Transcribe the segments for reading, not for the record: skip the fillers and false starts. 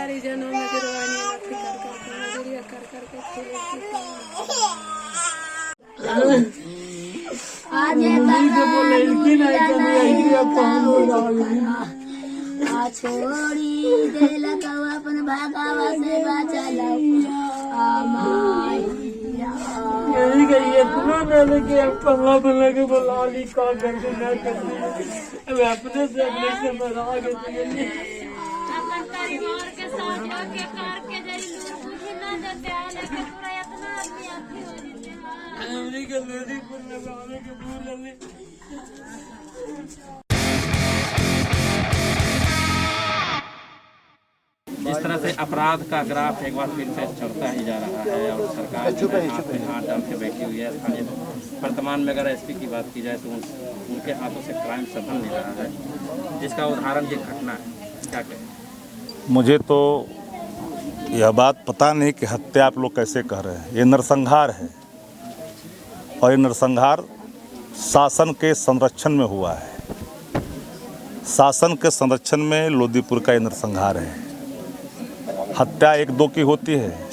सारी जनों में गिरवानी आती कर करके मजूरिया कर करके छोड़ी देला कौ अपन भागावा से बचला यही गई इतना मैंने कि पंगा बना के बुला ली का करके ना करती अब अपने से मरा गई अपन परिवार के साथ के करके जरी लोग बुझे ना जाते आ लेके पूरा इतना आदमी आती हो जते हां हमने के लेडी पर लगाने के भूल ले। इस तरह से अपराध का ग्राफ एक बार फिर से चढ़ता ही जा रहा है और सरकार जो है हाथ में हाथ डाल के बैठी हुई है। स्थानीय वर्तमान में अगर एसपी की बात की जाए तो उनके हाथों से क्राइम संभल नहीं रहा है, जिसका उदाहरण ये घटना है। क्या कहें? मुझे तो यह बात पता नहीं कि हत्या आप लोग कैसे कह रहे हैं। ये नरसंहार है और ये नरसंहार शासन के संरक्षण में हुआ है। शासन के संरक्षण में लोदीपुर का ये नरसंहार है। हत्या 1-2 की होती है।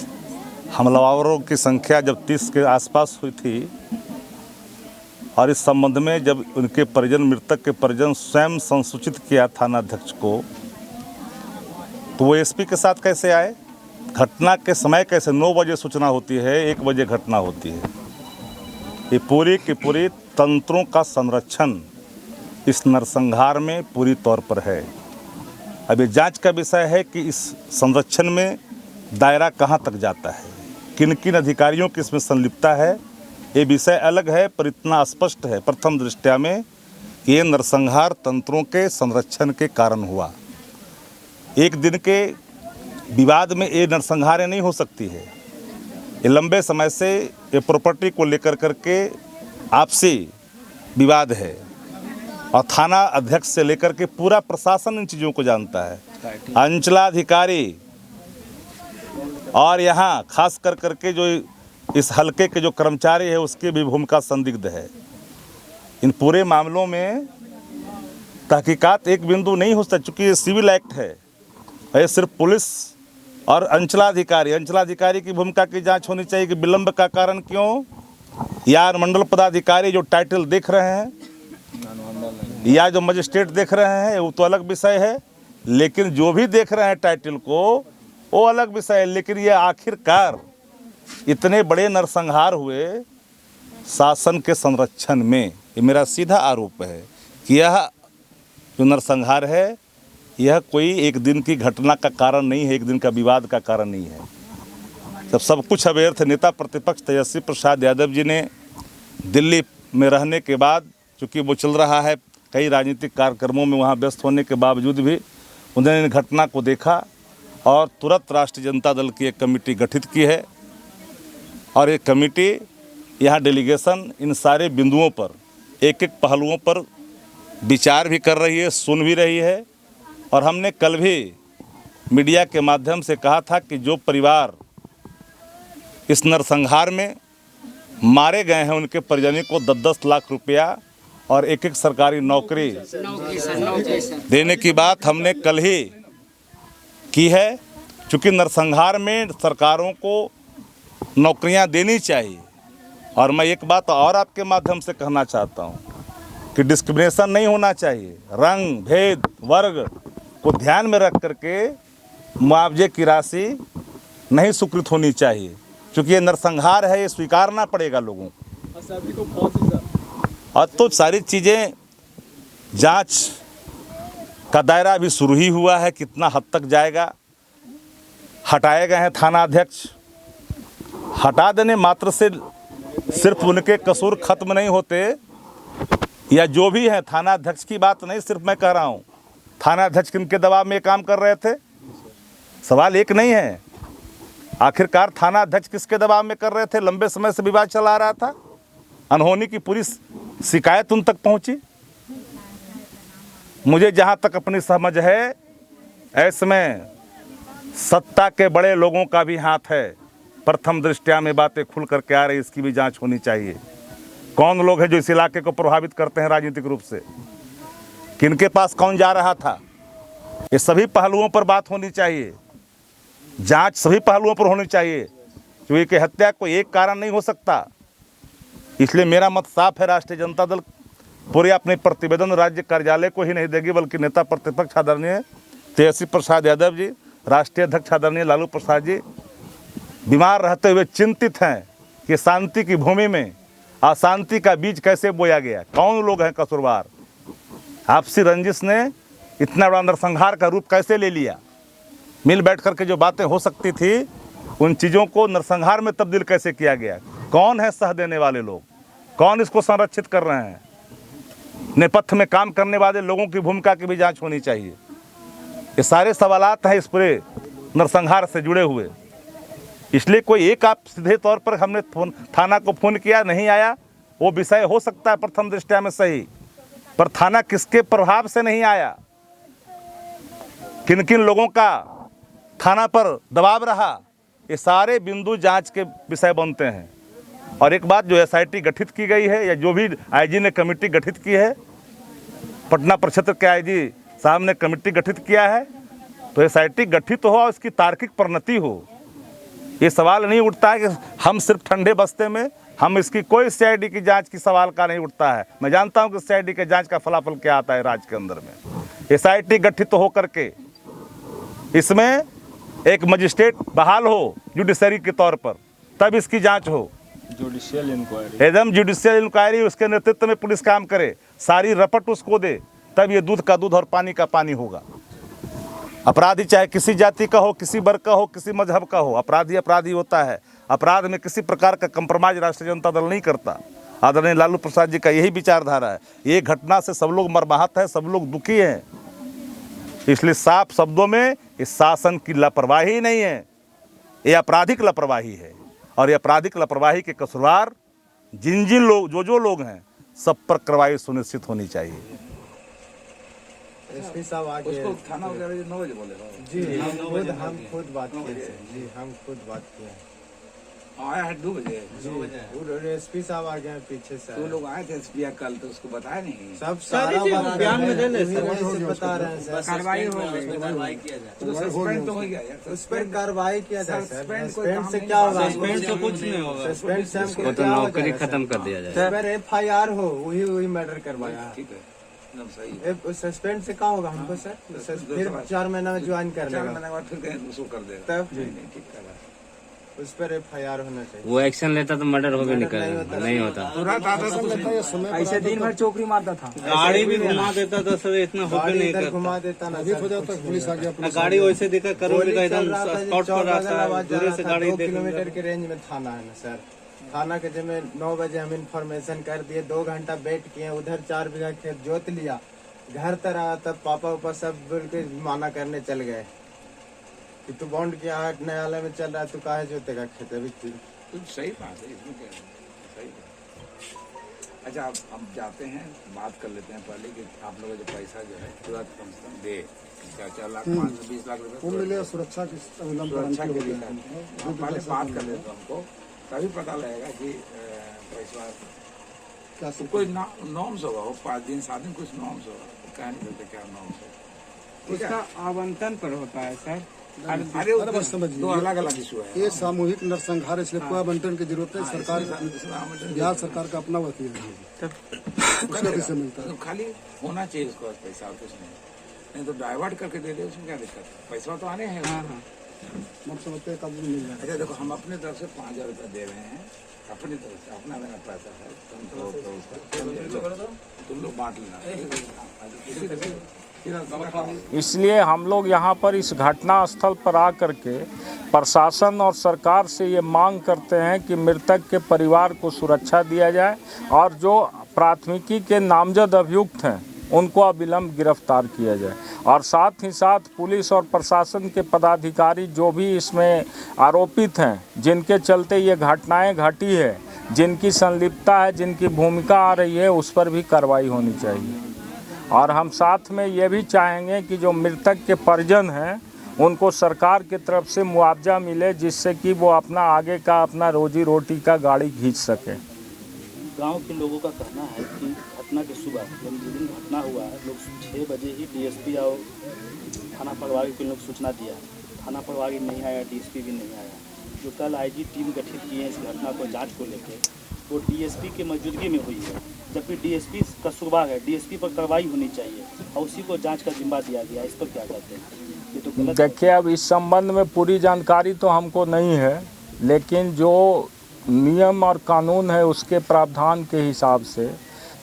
हमलावरों की संख्या जब 30 के आसपास हुई थी और इस संबंध में जब उनके परिजन, मृतक के परिजन स्वयं संसूचित किया थानाध्यक्ष को, तो वो एसपी के साथ कैसे आए? घटना के समय कैसे? 9 बजे सूचना होती है, 1 बजे घटना होती है। ये पूरी की पूरी तंत्रों का संरक्षण इस नरसंहार में पूरी तौर पर है। अब ये जांच का विषय है कि इस संरक्षण में दायरा कहां तक जाता है, किन किन अधिकारियों की इसमें संलिप्तता है, ये विषय अलग है। पर इतना स्पष्ट है प्रथम दृष्टया में ये नरसंहार तंत्रों के संरक्षण के कारण हुआ। एक दिन के विवाद में ये नरसंहार नहीं हो सकती है। ये लंबे समय से ये प्रॉपर्टी को लेकर करके आपसी विवाद है और थाना अध्यक्ष से लेकर के पूरा प्रशासन इन चीज़ों को जानता है। अंचलाधिकारी और यहाँ खास कर करके जो इस हलके के जो कर्मचारी है उसकी भी भूमिका संदिग्ध है। इन पूरे मामलों में तहकीकात एक बिंदु नहीं हो सकता, चूँकि ये सिविल एक्ट है। ये सिर्फ पुलिस और अंचलाधिकारी की भूमिका की जांच होनी चाहिए कि विलंब का कारण क्यों, या मंडल पदाधिकारी जो टाइटल देख रहे हैं या जो मजिस्ट्रेट देख रहे हैं वो तो अलग विषय है, लेकिन जो भी देख रहे हैं टाइटल को वो अलग विषय है। लेकिन ये आखिरकार इतने बड़े नरसंहार हुए शासन के संरक्षण में, ये मेरा सीधा आरोप है कि यह जो नरसंहार है यह कोई एक दिन की घटना का कारण नहीं है, एक दिन का विवाद का कारण नहीं है। जब सब कुछ अव्यर्थ नेता प्रतिपक्ष तेजस्वी प्रसाद यादव जी ने दिल्ली में रहने के बाद, चूँकि वो चल रहा है कई राजनीतिक कार्यक्रमों में, वहाँ व्यस्त होने के बावजूद भी उन्होंने घटना को देखा और तुरंत राष्ट्रीय जनता दल की एक कमेटी गठित की है और ये कमेटी यहाँ डेलीगेशन इन सारे बिंदुओं पर, एक एक पहलुओं पर विचार भी कर रही है, सुन भी रही है। और हमने कल भी मीडिया के माध्यम से कहा था कि जो परिवार इस नरसंहार में मारे गए हैं उनके परिजनों को 10-10 लाख रुपया और एक एक सरकारी नौकरी देने की बात हमने कल ही की है। चूँकि नरसंहार में सरकारों को नौकरियां देनी चाहिए। और मैं एक बात और आपके माध्यम से कहना चाहता हूं कि डिस्क्रिमिनेशन नहीं होना चाहिए। रंग, भेद, वर्ग को ध्यान में रख करके मुआवजे की राशि नहीं स्वीकृत होनी चाहिए, क्योंकि ये नरसंहार है, ये स्वीकारना पड़ेगा लोगों को। और तो सारी चीज़ें जांच का दायरा अभी शुरू ही हुआ है, कितना हद तक जाएगा। हटाए गए हैं थाना अध्यक्ष, हटा देने मात्र से सिर्फ उनके कसूर खत्म नहीं होते, या जो भी है थाना अध्यक्ष की बात नहीं सिर्फ मैं कह रहा हूँ, थाना अध्यक्ष किनके दबाव में काम कर रहे थे, सवाल एक नहीं है। आखिरकार थाना अध्यक्ष किसके दबाव में कर रहे थे? लंबे समय से विवाद चला रहा था, अनहोनी की पूरी शिकायत उन तक पहुंची। मुझे जहां तक अपनी समझ है, ऐसमें सत्ता के बड़े लोगों का भी हाथ है। प्रथम दृष्टया में बातें खुल करके आ रही, इसकी भी जांच होनी चाहिए। कौन लोग हैं जो इस इलाके को प्रभावित करते हैं राजनीतिक रूप से, किनके पास कौन जा रहा था, ये सभी पहलुओं पर बात होनी चाहिए। जांच सभी पहलुओं पर होनी चाहिए, क्योंकि कि हत्या कोई एक कारण नहीं हो सकता। इसलिए मेरा मत साफ है, राष्ट्रीय जनता दल पूरे अपने प्रतिवेदन राज्य कार्यालय को ही नहीं देगी, बल्कि नेता प्रतिपक्ष आदरणीय तेजस्वी प्रसाद यादव जी, राष्ट्रीय अध्यक्ष आदरणीय लालू प्रसाद जी बीमार रहते हुए चिंतित हैं कि शांति की भूमि में अशांति का बीज कैसे बोया गया, कौन लोग हैं कसूरवार, आपसी रंजिश ने इतना बड़ा नरसंहार का रूप कैसे ले लिया, मिल बैठ करके जो बातें हो सकती थी उन चीज़ों को नरसंहार में तब्दील कैसे किया गया, कौन है सह देने वाले लोग, कौन इसको संरक्षित कर रहे हैं। नेपथ्य में काम करने वाले लोगों की भूमिका की भी जांच होनी चाहिए। ये सारे सवालात हैं इस पूरे नरसंहार से जुड़े हुए। इसलिए कोई एक आप सीधे तौर पर हमने थाना को फ़ोन किया, नहीं आया, वो विषय हो सकता है प्रथम दृष्टया में सही, पर थाना किसके प्रभाव से नहीं आया, किन किन लोगों का थाना पर दबाव रहा, ये सारे बिंदु जांच के विषय बनते हैं। और एक बात, जो एसआईटी गठित की गई है या जो भी आईजी ने कमेटी गठित की है, पटना प्रक्षेत्र के आईजी साहब ने कमेटी गठित किया है, तो एसआईटी गठित हो और इसकी तार्किक परिणति हो। ये सवाल नहीं उठता है कि हम सिर्फ ठंडे बस्ते में हम इसकी कोई सीआईडी की जांच की सवाल का नहीं उठता है। मैं जानता हूं कि सीआईडी के जांच का फलाफल क्या आता है राज्य के अंदर में। एसआईटी गठित हो करके इसमें एक मजिस्ट्रेट बहाल हो जुडिशरी के तौर पर, तब इसकी जांच हो, जुडिशियल इंक्वायरी, एकदम जुडिशियल इंक्वायरी, उसके नेतृत्व में पुलिस काम करे, सारी रपट उसको दे, तब ये दूध का दूध और पानी का पानी होगा। अपराधी चाहे किसी जाति का हो, किसी वर्ग का हो, किसी मजहब का हो, अपराधी अपराधी होता है। अपराध में किसी प्रकार का कंप्रोमाइज राष्ट्रीय जनता दल नहीं करता। आदरणीय लालू प्रसाद जी का यही विचारधारा है। ये घटना से सब लोग मर्माहत है, सब लोग दुखी हैं। इसलिए साफ शब्दों में इस शासन की लापरवाही नहीं है, ये आपराधिक लापरवाही है। और ये आपराधिक लापरवाही के कसूरवार जिन जिन लोग जो लोग हैं, सब पर कार्रवाई सुनिश्चित होनी चाहिए। एसपी साहब आगे उसको थाना वगैरह 9 बजे बोले जी, हम खुद बात किए जी, हम खुद बात किए, आया है 2 बजे जी। एसपी साहब आ गए पीछे से, तो लोग आए थे एसपी कल, तो उसको बताया नहीं, सब सारा बयान में दे ले, बता रहे हैं सर, कार्रवाई हो गई, कार्रवाई किया जाए, तो सस्पेंड तो हो गया यार, सस्पेंड कार्रवाई किया जाए। सस्पेंड से क्या होगा? सस्पेंड से कुछ नहीं होगा, सस्पेंड से हमको तो नौकरी खत्म कर दिया जाए। सर एफआईआर हो, वही मर्डर करवाया, ठीक है, सस्पेंड से क्या होगा हमको सर? फिर 4 महीना में ज्वाइन कर लेगा, 4 महीने बाद फिर कर देगा, तब ठीक है, उस पर एफआईआर होना चाहिए। वो एक्शन लेता तो मर्डर हो भी नहीं होता। ऐसे दिन भर चौकड़ी मारता था, गाड़ी भी घुमा देता था सर, इतना हो नहीं करता, घुमा देता ना, पुलिस आ गया, गाड़ी वैसे देखा करोड़ का एकदम स्पॉट पर आता है, दूर से गाड़ी 2 किलोमीटर के रेंज में थाना है ना सर। थाना के जब 9 बजे हम इन्फॉर्मेशन कर दिए, 2 घंटा वेट किए, उधर 4 बीघा खेत जोत लिया, घर तर आया, तब पापा सब बोल के माना करने चल गए कि तू बॉन्ड किया है, न्यायालय में चल रहा है, तू काहे जोतेगा खेत? अभी सही बात है, इसमें क्या सही बात। अच्छा, अब जाते हैं, बात कर लेते हैं पहले कि आप लोगों जो पैसा जो है तुरंत कम से कम दे, 4 लाख 520 लाख रुपए सुरक्षा के लिए पहले बात कर लेते हमको, तभी पता लगेगा कि पैसा क्या कोई नॉर्म्स होगा, वो 5 दिन 7 दिन कुछ नॉर्म्स होगा, कह नहीं सकते क्या नॉर्म्स है, उसका आवंटन पर होता है सर। अरे बस समझिए, 2 अलग-अलग इशू है। ये सामूहिक नरसंहार, इसलिए कोई आवंटन की जरूरत है। सरकार, बिहार सरकार का अपना वकील है, उसका किसे मिलता है, तो खाली होना चाहिए उसको पैसा, और कुछ नहीं तो डाइवर्ट करके दे दे, उसमें क्या दिक्कत है? पैसा तो आने हैं। हम समझते हैं कब मिल जाए। अच्छा देखो, हम अपने तरफ से 5000 रुपये दे रहे हैं, अपनी तरफ से, अपना मेरा पैसा है, तुम लोग बांट लेना। इसलिए हम लोग यहाँ पर इस घटना स्थल पर आकर के प्रशासन और सरकार से ये मांग करते हैं कि मृतक के परिवार को सुरक्षा दिया जाए और जो प्राथमिकी के नामजद अभियुक्त हैं उनको अविलंब गिरफ्तार किया जाए, और साथ ही साथ पुलिस और प्रशासन के पदाधिकारी जो भी इसमें आरोपित हैं, जिनके चलते ये घटनाएं घटी है, जिनकी संलिप्तता है, जिनकी भूमिका आ रही है, उस पर भी कार्रवाई होनी चाहिए। और हम साथ में ये भी चाहेंगे कि जो मृतक के परिजन हैं उनको सरकार की तरफ से मुआवजा मिले, जिससे कि वो अपना आगे का अपना रोजी रोटी का गाड़ी खींच सके। गांव के लोगों का कहना है कि घटना के सुबह जब जिस दिन घटना हुआ है, लोग 6 बजे ही डीएसपी और थाना प्रभारी को लोग सूचना दिया, थाना प्रभारी नहीं आया, डीएसपी भी नहीं आया। जो कल आईजी टीम गठित की है इस घटना को जांच को लेकर, वो डीएसपी के मौजूदगी में हुई है, जबकि डीएसपी कसूरवार है, डीएसपी पर कार्रवाई होनी चाहिए और उसी को जांच का जिम्मा दिया गया। इस पर क्या कहते हैं? ये तो गलत। देखिए, अब इस संबंध में पूरी जानकारी तो हमको नहीं है, लेकिन जो नियम और कानून है उसके प्रावधान के हिसाब से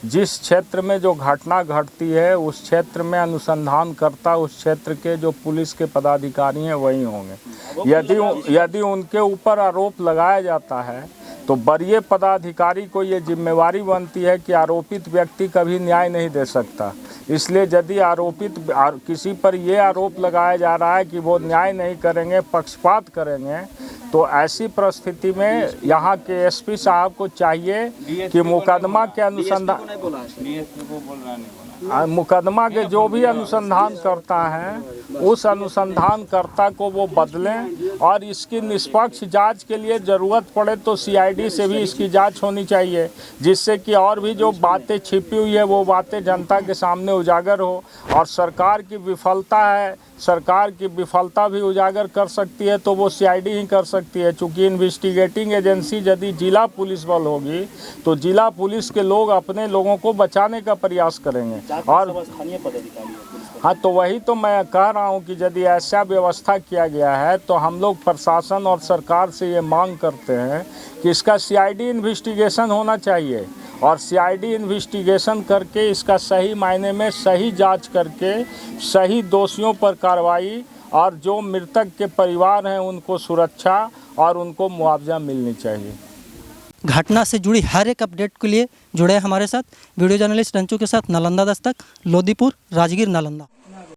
जिस क्षेत्र में जो घटना घटती है उस क्षेत्र में अनुसंधानकर्ता उस क्षेत्र के जो पुलिस के पदाधिकारी हैं वही होंगे। यदि उनके ऊपर आरोप लगाया जाता है तो वरीय पदाधिकारी को ये जिम्मेवारी बनती है कि आरोपित व्यक्ति कभी न्याय नहीं दे सकता। इसलिए यदि आरोपित किसी पर ये आरोप लगाया जा रहा है कि वो न्याय नहीं करेंगे, पक्षपात करेंगे, तो ऐसी परिस्थिति में यहाँ के एसपी साहब को चाहिए कि मुकदमा के अनुसंधान मुकदमा के जो भी अनुसंधान करता है उस अनुसंधानकर्ता को वो बदलें और इसकी निष्पक्ष जांच के लिए ज़रूरत पड़े तो सीआईडी से भी इसकी जांच होनी चाहिए, जिससे कि और भी जो बातें छिपी हुई है वो बातें जनता के सामने उजागर हो। और सरकार की विफलता है, सरकार की विफलता भी उजागर कर सकती है तो वो सीआईडी ही कर सकती है, चूँकि इन्वेस्टिगेटिंग एजेंसी यदि जिला पुलिस बल होगी तो जिला पुलिस के लोग अपने लोगों को बचाने का प्रयास करेंगे। और स्थानीय पदाधिकारी है पुलिस पर। हाँ, तो वही तो मैं कह रहा हूँ कि यदि ऐसा व्यवस्था किया गया है तो हम लोग प्रशासन और सरकार से ये मांग करते हैं कि इसका सीआईडी इन्वेस्टिगेशन होना चाहिए और सीआईडी इन्वेस्टिगेशन करके इसका सही मायने में सही जांच करके सही दोषियों पर कार्रवाई और जो मृतक के परिवार हैं उनको सुरक्षा और उनको मुआवजा मिलनी चाहिए। घटना से जुड़ी हर एक अपडेट के लिए जुड़े हमारे साथ वीडियो जर्नलिस्ट रंचू के साथ नालंदा दस्तक, लोदीपुर, राजगीर, नालंदा।